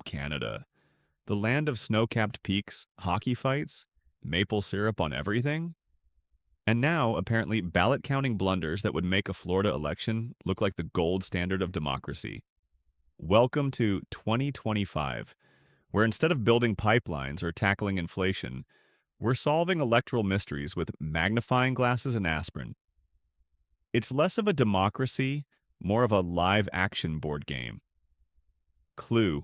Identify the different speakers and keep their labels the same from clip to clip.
Speaker 1: Canada. The land of snow-capped peaks, hockey fights, maple syrup on everything. And now, apparently, ballot counting blunders that would make a Florida election look like the gold standard of democracy. Welcome to 2025, where instead of building pipelines or tackling inflation, we're solving electoral mysteries with magnifying glasses and aspirin. It's less of a democracy, more of a live action board game. Clue,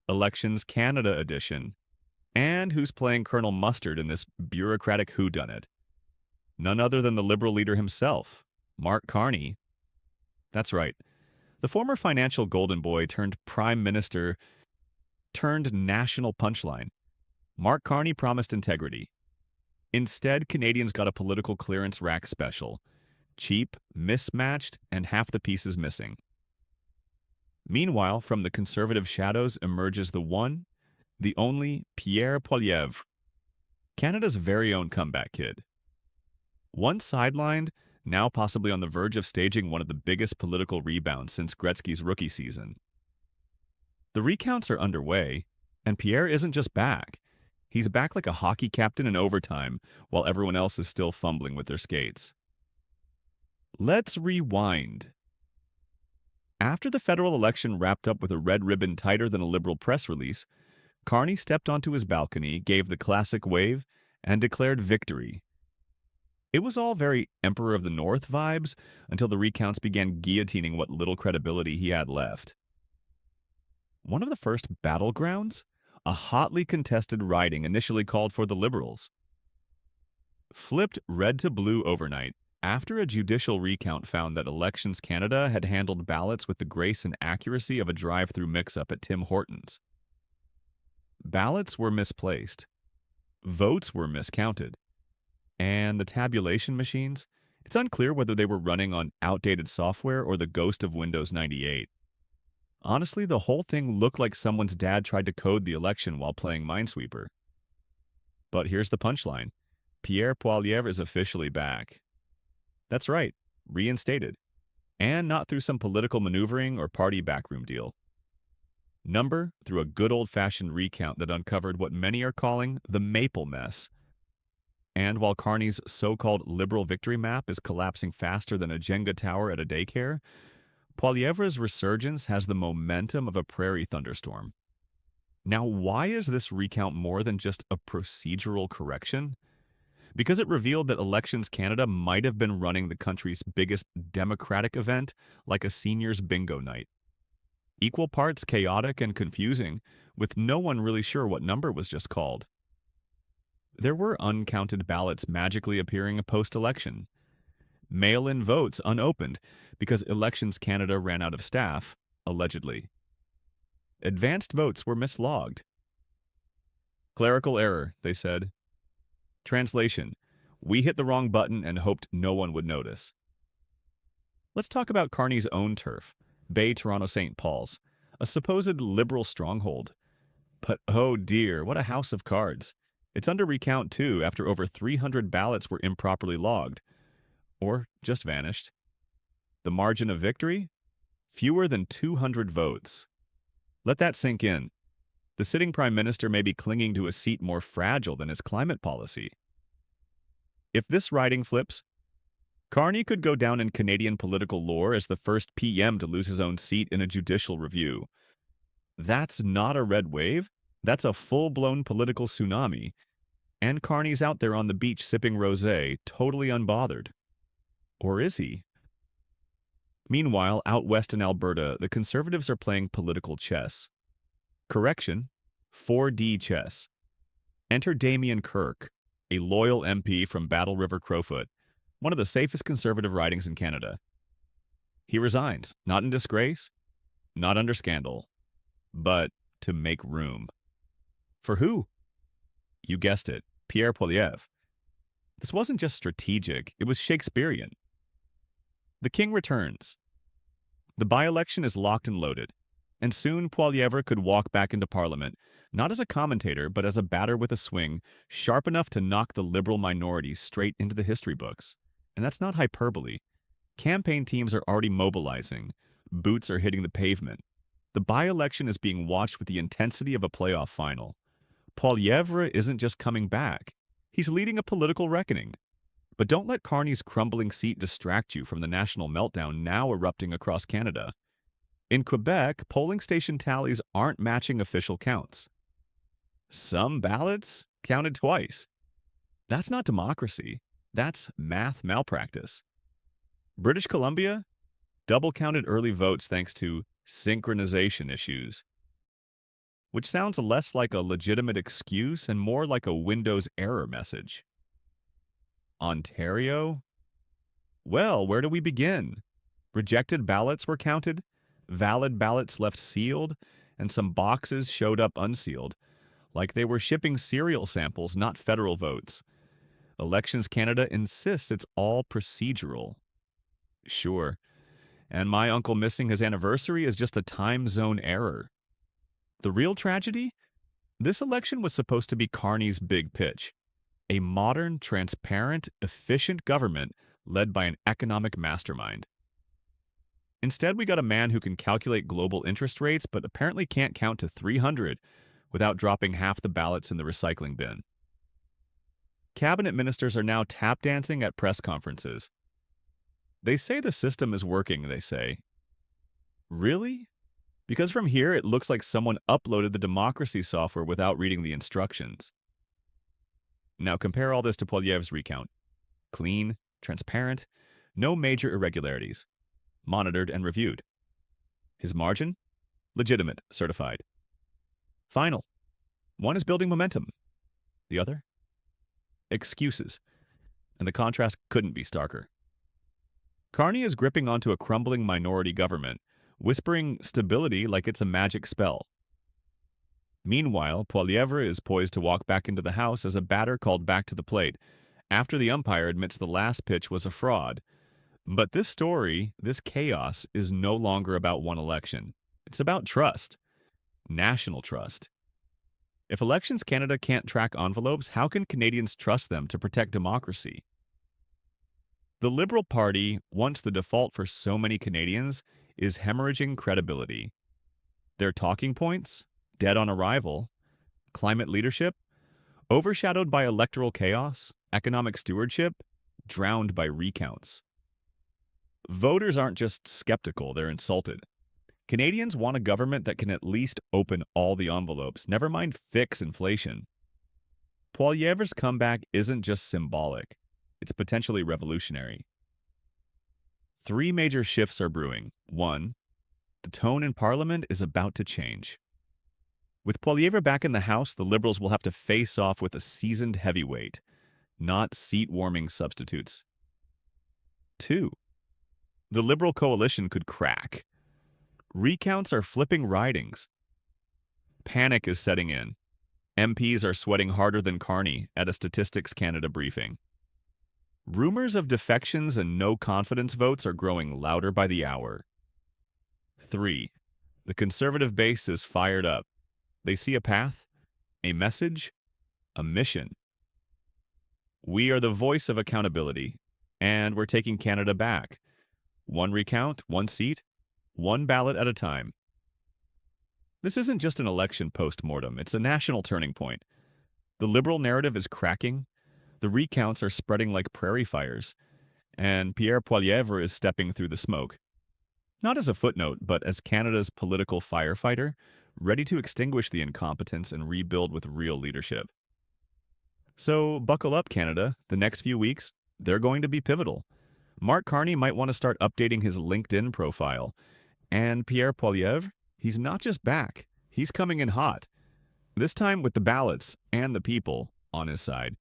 Speaker 1: Elections Canada edition. And who's playing Colonel Mustard in this bureaucratic whodunit? None other than the Liberal leader himself, Mark Carney. That's right. The former financial golden boy turned prime minister turned national punchline. Mark Carney promised integrity. Instead, Canadians got a political clearance rack special. Cheap, mismatched, and half the pieces missing. Meanwhile, from the conservative shadows emerges the one, the only Pierre Poilievre, Canada's very own comeback kid. Once sidelined, now possibly on the verge of staging one of the biggest political rebounds since Gretzky's rookie season. The recounts are underway, and Pierre isn't just back. He's back like a hockey captain in overtime, while everyone else is still fumbling with their skates. Let's rewind. After the federal election wrapped up with a red ribbon tighter than a Liberal press release, Carney stepped onto his balcony, gave the classic wave, and declared victory. It was all very Emperor of the North vibes until the recounts began guillotining what little credibility he had left. One of the first battlegrounds? A hotly contested riding initially called for the Liberals. Flipped red to blue overnight after a judicial recount found that Elections Canada had handled ballots with the grace and accuracy of a drive-through mix-up at Tim Hortons. Ballots were misplaced. Votes were miscounted. And the tabulation machines? It's unclear whether they were running on outdated software or the ghost of Windows 98. Honestly, the whole thing looked like someone's dad tried to code the election while playing Minesweeper. But here's the punchline. Pierre Poilievre is officially back. That's right, reinstated. And not through some political maneuvering or party backroom deal. Number through a good old-fashioned recount that uncovered what many are calling the Maple mess. And while Carney's so-called liberal victory map is collapsing faster than a Jenga tower at a daycare, Poilievre's resurgence has the momentum of a prairie thunderstorm. Now, why is this recount more than just a procedural correction? Because it revealed that Elections Canada might have been running the country's biggest democratic event like a seniors bingo night. Equal parts chaotic and confusing, with no one really sure what number was just called. There were uncounted ballots magically appearing post-election. Mail-in votes unopened because Elections Canada ran out of staff, allegedly. Advanced votes were mislogged. Clerical error, they said. Translation: we hit the wrong button and hoped no one would notice. Let's talk about Carney's own turf, Bay Toronto St. Paul's, a supposed liberal stronghold. But oh dear, what a house of cards. It's under recount too after over 300 ballots were improperly logged. Or just vanished. The margin of victory? Fewer than 200 votes. Let that sink in. The sitting prime minister may be clinging to a seat more fragile than his climate policy. If this riding flips, Carney could go down in Canadian political lore as the first PM to lose his own seat in a judicial review. That's not a red wave. That's a full-blown political tsunami. And Carney's out there on the beach sipping rosé, totally unbothered. Or is he? Meanwhile, out west in Alberta, the Conservatives are playing political chess. Correction, 4D chess. Enter Damien Kirk, a loyal MP from Battle River Crowfoot, one of the safest Conservative ridings in Canada. He resigns, not in disgrace, not under scandal, but to make room. For who? You guessed it, Pierre Poilievre. This wasn't just strategic, it was Shakespearean. The king returns. The by-election is locked and loaded, and soon Poilievre could walk back into Parliament, not as a commentator, but as a batter with a swing, sharp enough to knock the Liberal minority straight into the history books. And that's not hyperbole. Campaign teams are already mobilizing. Boots are hitting the pavement. The by-election is being watched with the intensity of a playoff final. Poilievre isn't just coming back. He's leading a political reckoning. But don't let Carny's crumbling seat distract you from the national meltdown now erupting across Canada. In Quebec, polling station tallies aren't matching official counts. Some ballots counted twice. That's not democracy. That's math malpractice. British Columbia double-counted early votes thanks to synchronization issues, which sounds less like a legitimate excuse and more like a Windows error message. Ontario? Well, where do we begin? Rejected ballots were counted, valid ballots left sealed, and some boxes showed up unsealed, like they were shipping cereal samples, not federal votes. Elections Canada insists it's all procedural. Sure, and my uncle missing his anniversary is just a time zone error. The real tragedy? This election was supposed to be Carny's big pitch. A modern, transparent, efficient government led by an economic mastermind. Instead, we got a man who can calculate global interest rates but apparently can't count to 300 without dropping half the ballots in the recycling bin. Cabinet ministers are now tap dancing at press conferences. They say the system is working, they say. Really? Because from here, it looks like someone uploaded the democracy software without reading the instructions. Now compare all this to Poilievre's recount. Clean, transparent, no major irregularities. Monitored and reviewed. His margin? Legitimate, certified. Final. One is building momentum. The other? Excuses. And the contrast couldn't be starker. Carny is gripping onto a crumbling minority government, whispering stability like it's a magic spell. Meanwhile, Poilievre is poised to walk back into the House as a batter called back to the plate, after the umpire admits the last pitch was a fraud. But this story, this chaos, is no longer about one election. It's about trust. National trust. If Elections Canada can't track envelopes, how can Canadians trust them to protect democracy? The Liberal Party, once the default for so many Canadians, is hemorrhaging credibility. Their talking points? Dead on arrival. Climate leadership? Overshadowed by electoral chaos. Economic stewardship? Drowned by recounts. Voters aren't just skeptical, they're insulted. Canadians want a government that can at least open all the envelopes, never mind fix inflation. Poilievre's comeback isn't just symbolic, it's potentially revolutionary. 3 major shifts are brewing. 1. The tone in Parliament is about to change. With Poilievre back in the House, the Liberals will have to face off with a seasoned heavyweight, not seat-warming substitutes. 2. The Liberal coalition could crack. Recounts are flipping ridings. Panic is setting in. MPs are sweating harder than Carny at a Statistics Canada briefing. Rumors of defections and no-confidence votes are growing louder by the hour. 3. The Conservative base is fired up. They see a path, a message, a mission. We are the voice of accountability, and we're taking Canada back. 1 recount, 1 seat, 1 ballot at a time. This isn't just an election post-mortem, it's a national turning point. The Liberal narrative is cracking, the recounts are spreading like prairie fires, and Pierre Poilievre is stepping through the smoke. Not as a footnote, but as Canada's political firefighter, ready to extinguish the incompetence and rebuild with real leadership. So buckle up, Canada. The next few weeks, they're going to be pivotal. Mark Carny might want to start updating his LinkedIn profile. And Pierre Poilievre, he's not just back, he's coming in hot. This time with the ballots and the people on his side.